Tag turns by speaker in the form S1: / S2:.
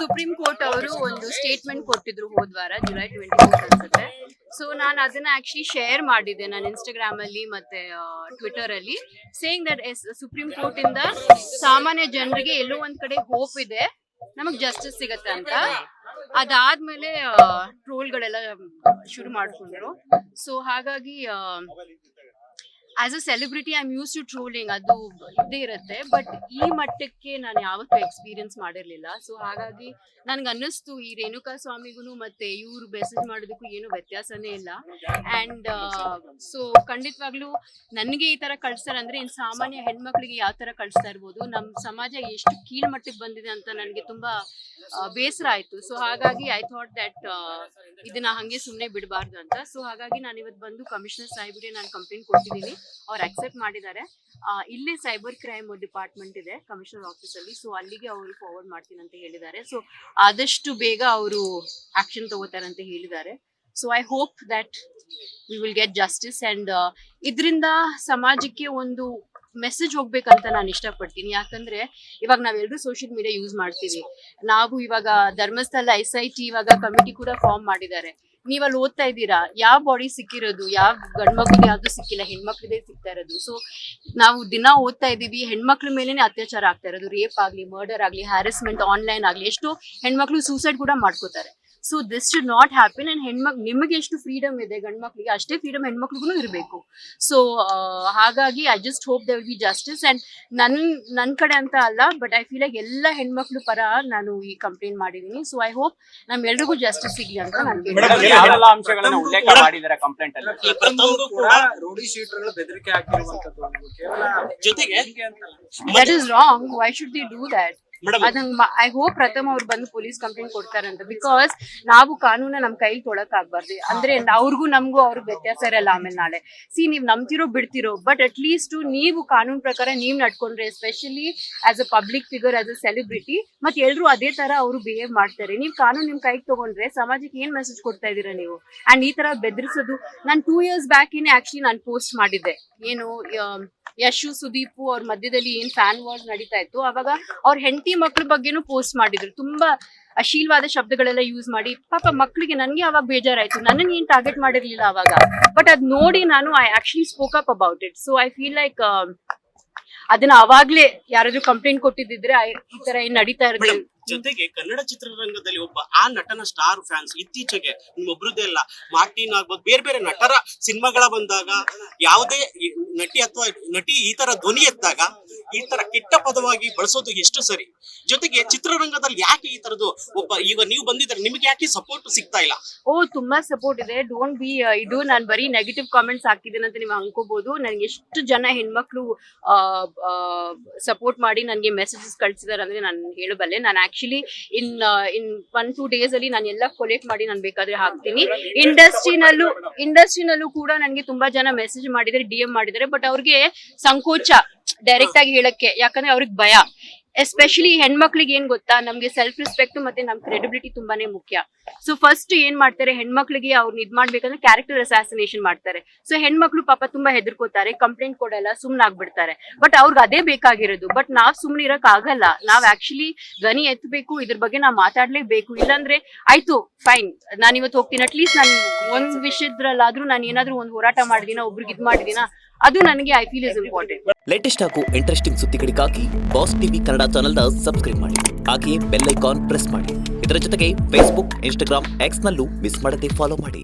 S1: Supreme court ಅವರು ಒಂದು statement ಕೊಟ್ಟಿದ್ರು ಹೋದ್ವಾರ ಜುಲೈ 24 ಅನ್ಸುತ್ತೆ. ಸೊ ನಾನು ಅದನ್ನ ಆಕ್ಚುಲಿ ಶೇರ್ ಮಾಡಿದ್ದೆ ನನ್ನ ಇನ್ಸ್ಟಾಗ್ರಾಮ್ ಅಲ್ಲಿ ಮತ್ತೆ ಟ್ವಿಟರ್ ಅಲ್ಲಿ, ಸೇಯಿಂಗ್ ದಟ್ ಸುಪ್ರೀಂ ಕೋರ್ಟ್ ಇಂದ ಸಾಮಾನ್ಯ ಜನರಿಗೆ ಎಲ್ಲೋ ಒಂದ್ ಕಡೆ ಹೋಪ್ ಇದೆ, ನಮಗ್ ಜಸ್ಟಿಸ್ ಸಿಗತ್ತೆ ಅಂತ. ಅದಾದ್ಮೇಲೆ ಟ್ರೋಲ್ಗಳೆಲ್ಲ ಶುರು ಮಾಡ್ಕೊಂಡ್ರು. ಸೊ ಹಾಗಾಗಿ as a celebrity I am use to trolling, ಅದು ಇದ್ದೇ ಇರುತ್ತೆ. ಬಟ್ ಈ ಮಟ್ಟಕ್ಕೆ ನಾನು ಯಾವತ್ತೂ ಎಕ್ಸ್ಪೀರಿಯನ್ಸ್ ಮಾಡಿರ್ಲಿಲ್ಲ. ಸೊ ಹಾಗಾಗಿ ನನ್ಗೆ ಅನ್ನಿಸ್ತು ಈ ರೇಣುಕಾ ಸ್ವಾಮಿಗೂ ಮತ್ತೆ ಇವ್ರು ಮೆಸೇಜ್ ಮಾಡೋದಕ್ಕೂ ಏನು ವ್ಯತ್ಯಾಸನೇ ಇಲ್ಲ. ಅಂಡ್ ಸೊ ಖಂಡಿತವಾಗ್ಲೂ ನನಗೆ ಈ ತರ ಕಳ್ಸ್ತಾರೆ ಅಂದ್ರೆ ಇನ್ ಸಾಮಾನ್ಯ ಹೆಣ್ಮಕ್ಳಿಗೆ ಯಾವ ತರ ಕಳಿಸ್ತಾ ಇರ್ಬೋದು, ನಮ್ಮ ಸಮಾಜ ಎಷ್ಟು ಕೀಳ್ಮಟ್ಟಕ್ಕೆ ಬಂದಿದೆ ಅಂತ ನನಗೆ ತುಂಬಾ ಬೇಸರ ಆಯ್ತು. ಸೊ ಹಾಗಾಗಿ ಐ ಥಾಟ್ ದಟ್ ಇದನ್ನ ಹಂಗೆ ಸುಮ್ಮನೆ ಬಿಡಬಾರ್ದು ಅಂತ. ಸೊ ಹಾಗಾಗಿ ನಾನು ಇವತ್ತು ಬಂದು ಕಮಿಷನರ್ ಸಾಹೇಬ್ರಿಗೆ ನಾನು ಕಂಪ್ಲೇಂಟ್ ಕೊಟ್ಟಿದ್ದೀನಿ, ಅವ್ರು ಅಕ್ಸೆಪ್ಟ್ ಮಾಡಿದ್ದಾರೆ. ಇಲ್ಲೇ ಸೈಬರ್ ಕ್ರೈಮ್ ಡಿಪಾರ್ಟ್ಮೆಂಟ್ ಇದೆ ಕಮಿಷನರ್ ಆಫೀಸ್ ಅಲ್ಲಿ, ಸೊ ಅಲ್ಲಿಗೆ ಅವರು ಫಾರ್ವರ್ಡ್ ಮಾಡ್ತೀನಿ ಅಂತ ಹೇಳಿದ್ದಾರೆ. ಸೊ ಆದಷ್ಟು ಬೇಗ ಅವರು ಆಕ್ಷನ್ ತಗೋತಾರೆ ಅಂತ ಹೇಳಿದ್ದಾರೆ. So I hope that we will get justice. And ಇದರಿಂದ ಸಮಾಜಕ್ಕೆ ಒಂದು ಮೆಸೇಜ್ ಹೋಗ್ಬೇಕಂತ ನಾನು ಇಷ್ಟಪಡ್ತೀನಿ. ಯಾಕಂದ್ರೆ ಇವಾಗ ನಾವೆಲ್ಲರೂ ಸೋಷಿಯಲ್ ಮೀಡಿಯಾ ಯೂಸ್ ಮಾಡ್ತೀವಿ. ನಾವು ಇವಾಗ ಧರ್ಮಸ್ಥಳ SIT ಇವಾಗ ಕಮಿಟಿ ಕೂಡ ಫಾರ್ಮ್ ಮಾಡಿದ್ದಾರೆ. ನೀವಲ್ಲಿ ಓದ್ತಾ ಇದ್ದೀರಾ, ಯಾವ ಬಾಡಿ ಸಿಕ್ಕಿರೋದು, ಯಾವ ಗಂಡ್ಮಕ್ಳಿಗೆ ಯಾವ್ದು ಸಿಕ್ಕಿಲ್ಲ, ಹೆಣ್ಮಕ್ಳಿಗೆ ಸಿಗ್ತಾ ಇರೋದು. ಸೊ ನಾವು ದಿನ ಓದ್ತಾ ಇದೀವಿ, ಹೆಣ್ಮಕ್ಳ ಮೇಲೇನೆ ಅತ್ಯಾಚಾರ ಆಗ್ತಾ ಇರೋದು, ರೇಪ್ ಆಗ್ಲಿ, ಮರ್ಡರ್ ಆಗ್ಲಿ, ಹ್ಯಾರಸ್ಮೆಂಟ್ ಆನ್ಲೈನ್ ಆಗ್ಲಿ, ಎಷ್ಟೋ ಹೆಣ್ಮಕ್ಳು ಸೂಸೈಡ್ ಕೂಡ ಮಾಡ್ಕೋತಾರೆ. So this should not happen. And ನಿಮಗೆ ಎಷ್ಟು ಫ್ರೀಡಮ್ ಇದೆ ಗಂಡ್ಮಕ್ಳಿಗೆ, ಅಷ್ಟೇ ಫ್ರೀಡಮ್ ಹೆಣ್ಮಕ್ಳಿಗೂ ಇರಬೇಕು. ಸೊ ಹಾಗಾಗಿ I just hope they will be justice. And ನನ್ ಕಡೆ ಅಂತ ಅಲ್ಲ, ಬಟ್ ಐ ಫೀಲ್ ಲೈಕ್ ಎಲ್ಲ ಹೆಣ್ಮಕ್ಳು ಪರ ನಾನು ಈ ಕಂಪ್ಲೇಂಟ್ ಮಾಡಿದೀನಿ. ಸೊ ಐ ಹೋಪ್ ನಮ್ಮೆಲ್ರಿಗೂ ಜಸ್ಟಿಸ್ ಸಿಗ್ಲಿ ಅಂತ ನಾನು that is wrong. Why should the do that? I hope ಪ್ರಥಮ ಅವ್ರು ಬಂದು ಪೊಲೀಸ್ ಕಂಪ್ಲೇಂಟ್ ಕೊಡ್ತಾರಂತ. ಬಿಕಾಸ್ ನಾವು ಕಾನೂನ ನಮ್ ಕೈಲಿ ತೊಳಕ್ ಆಗ್ಬಾರ್ದು. ಅಂದ್ರೆ ಅವ್ರಿಗೂ ನಮಗೂ ಅವ್ರಿಗೆ ವ್ಯತ್ಯಾಸ ಇರಲ್ಲ ಆಮೇಲೆ ನಾಳೆ. ನೀವ್ ನಂಬ್ತಿರೋ ಬಿಡ್ತಿರೋ, ಬಟ್ ಅಟ್ ಲೀಸ್ಟ್ ನೀವು ಕಾನೂನ್ ಪ್ರಕಾರ ನೀವ್ ನಡ್ಕೊಂಡ್ರೆ, especially as a public figure, as a celebrity, ಮತ್ತೆ ಎಲ್ರು ಅದೇ ತರ ಅವರು ಬಿಹೇವ್ ಮಾಡ್ತಾರೆ. ನೀವು ಕಾನೂನು ನಿಮ್ ಕೈಗೆ ತಗೊಂಡ್ರೆ ಸಮಾಜಕ್ಕೆ ಏನ್ ಮೆಸೇಜ್ ಕೊಡ್ತಾ ಇದೀರಾ ನೀವು? ಅಂಡ್ ಈ ತರ ಬೆದರಿಸೋದು, ನಾನು 2 years ಬ್ಯಾಕ್ ಆಕ್ಚುಲಿ ನಾನು ಪೋಸ್ಟ್ ಮಾಡಿದ್ದೆ, ಏನು ಯಶು ಸುದೀಪ್ ಅವ್ರ ಮಧ್ಯದಲ್ಲಿ ಏನ್ ಫ್ಯಾನ್ ವಾರ್ ನಡೀತಾ ಇತ್ತು, ಅವಾಗ ಅವ್ರ ಹೆಂಡತಿ ಮಕ್ಳ ಬಗ್ಗೆನೂ ಪೋಸ್ಟ್ ಮಾಡಿದ್ರು. ತುಂಬಾ ಅಶ್ಲೀಲವಾದ ಶಬ್ದಗಳೆಲ್ಲ ಯೂಸ್ ಮಾಡಿ. ಪಾಪ ಮಕ್ಳಿಗೆ ನನ್ಗೆ ಅವಾಗ ಬೇಜಾರಾಯ್ತು, ನನ್ನನ್ನು ಏನ್ ಟಾರ್ಗೆಟ್ ಮಾಡಿರ್ಲಿಲ್ಲ ಅವಾಗ. ಬಟ್ ಅದ್ ನೋಡಿ ನಾನು I actually spoke up about it. So I feel like ಅದನ್ನ ಅವಾಗ್ಲೇ ಯಾರಾದ್ರೂ ಕಂಪ್ಲೇಂಟ್ ಕೊಟ್ಟಿದ್ರೆ ಈ ತರ ಏನ್ ನಡೀತಾ ಇರೋದು.
S2: ಜೊತೆಗೆ ಕನ್ನಡ ಚಿತ್ರರಂಗದಲ್ಲಿ ಒಬ್ಬ ಆ ನಟನ ಸ್ಟಾರ್ ಫ್ಯಾನ್ಸ್ ಇತ್ತೀಚೆಗೆ ನಿಮ್ಮೊಬ್ರದ್ದೇ ಅಲ್ಲ, ಮಾರ್ಟಿನ್ ಆಗ್ಬೋದು, ಬೇರೆ ಬೇರೆ ನಟರ ಸಿನಿಮಾಗಳ ಬಂದಾಗ ಯಾವುದೇ ನಟಿ ಅಥವಾ ನಟಿ ಈ ತರ ಧ್ವನಿ ಎತ್ತಾಗ ಈ ತರ ಕೆಟ್ಟ ಪದವಾಗಿ ಬಳಸೋದು ಎಷ್ಟು ಸರಿ? ಜೊತೆಗೆ ಚಿತ್ರರಂಗದಲ್ಲಿ ಯಾಕೆ ಈ ತರದ್ದು ಒಬ್ಬ ಈಗ ನೀವು ಬಂದಿದ್ರೆ ನಿಮ್ಗೆ ಯಾಕೆ ಸಪೋರ್ಟ್ ಸಿಗ್ತಾ ಇಲ್ಲ?
S1: ತುಂಬಾ ಸಪೋರ್ಟ್ ಇದೆ. ಡೋಂಟ್ ಬಿ ಇದು ನಾನು ಬರೀ ನೆಗೆಟಿವ್ ಕಾಮೆಂಟ್ಸ್ ಹಾಕಿದ್ದೇನೆ ಅಂತ ನೀವು ಅನ್ಕೋಬಹುದು. ನನ್ಗೆ ಎಷ್ಟು ಜನ ಹೆಣ್ಮಕ್ಳು ಸಪೋರ್ಟ್ ಮಾಡಿ ನನಗೆ ಮೆಸೇಜಸ್ ಕಳ್ಸಿದಾರೆ ಅಂದ್ರೆ ನಾನು ಹೇಳಬಲ್ಲೆ. ನಾನು ಆಕ್ಚುಲಿ ಇನ್ 1-2 days ಅಲ್ಲಿ ನಾನು ಎಲ್ಲ ಕೊಲೆಕ್ಟ್ ಮಾಡಿ ನಾನು ಬೇಕಾದ್ರೆ ಹಾಕ್ತೀನಿ. ಇಂಡಸ್ಟ್ರಿನಲ್ಲೂ ಕೂಡ ನನಗೆ ತುಂಬಾ ಜನ ಮೆಸೇಜ್ ಮಾಡಿದ್ದಾರೆ, DM ಮಾಡಿದ್ದಾರೆ. ಬಟ್ ಅವ್ರಿಗೆ ಸಂಕೋಚ ಡೈರೆಕ್ಟ್ ಆಗಿ ಹೇಳಕ್ಕೆ, ಯಾಕಂದ್ರೆ ಅವ್ರಿಗೆ ಭಯ. ಎಸ್ಪೆಷಲಿ ಹೆಣ್ಮಕ್ಳಿಗೆ ಏನ್ ಗೊತ್ತಾ, ನಮ್ಗೆ ಸೆಲ್ಫ್ ರೆಸ್ಪೆಕ್ಟ್ ಮತ್ತೆ ನಮ್ ಕ್ರೆಡಿಬಿಲಿಟಿ ತುಂಬಾನೇ ಮುಖ್ಯ. ಸೊ ಫಸ್ಟ್ ಏನ್ ಮಾಡ್ತಾರೆ, ಹೆಣ್ಮಕ್ಳಿಗೆ ಅವ್ರನ್ನ ಇದ್ ಮಾಡ್ಬೇಕಂದ್ರೆ ಕ್ಯಾರೆಕ್ಟರ್ ಅಸಾಸಿನೇಷನ್ ಮಾಡ್ತಾರೆ. ಸೊ ಹೆಣ್ಮಕ್ಳು ಪಾಪ ತುಂಬಾ ಹೆದರ್ಕೋತಾರೆ, ಕಂಪ್ಲೇಂಟ್ ಕೊಡಲ್ಲ, ಸುಮ್ನ ಆಗ್ಬಿಡ್ತಾರೆ. ಬಟ್ ಅವ್ರಿಗೆ ಅದೇ ಬೇಕಾಗಿರೋದು. ಬಟ್ ನಾವ್ ಸುಮ್ನೆ ಇರಕ್ ಆಗಲ್ಲ, ನಾವ್ ಆಕ್ಚುಲಿ ಧ್ವನಿ ಎತ್ತಬೇಕು, ಇದ್ರ ಬಗ್ಗೆ ನಾವ್ ಮಾತಾಡ್ಲೇಬೇಕು. ಇಲ್ಲಾಂದ್ರೆ ಆಯ್ತು ಫೈನ್, ನಾನ್ ಇವತ್ತು ಹೋಗ್ತೀನಿ, ಅಟ್ಲೀಸ್ಟ್ ನಾನು ಒಂದ್ ವಿಷಯದ್ರಲ್ಲಾದ್ರೂ ನಾನು ಏನಾದ್ರೂ ಒಂದ್ ಹೋರಾಟ ಮಾಡಿದೀನ, ಒಬ್ರಿಗೆ ಇದ್ ಮಾಡಿದೀನ, ಅದು ನನಗೆ I feel is important.
S3: Latest ಹಾಗೂ ಇಂಟ್ರೆಸ್ಟಿಂಗ್ ಸುದ್ದಿಗಳಿಗಾಗಿ ಬಾಸ್ ಟಿವಿ ಕನ್ನಡ ಚಾನೆಲ್ನ ಸಬ್ಸ್ಕ್ರೈಬ್ ಮಾಡಿ, ಹಾಗೆಯೇ ಬೆಲ್ ಐಕಾನ್ ಪ್ರೆಸ್ ಮಾಡಿ. ಇದರ ಜೊತೆಗೆ ಫೇಸ್ಬುಕ್, ಇನ್ಸ್ಟಾಗ್ರಾಮ್, X ನಲ್ಲೂ ಮಿಸ್ ಮಾಡದೆ ಫಾಲೋ ಮಾಡಿ.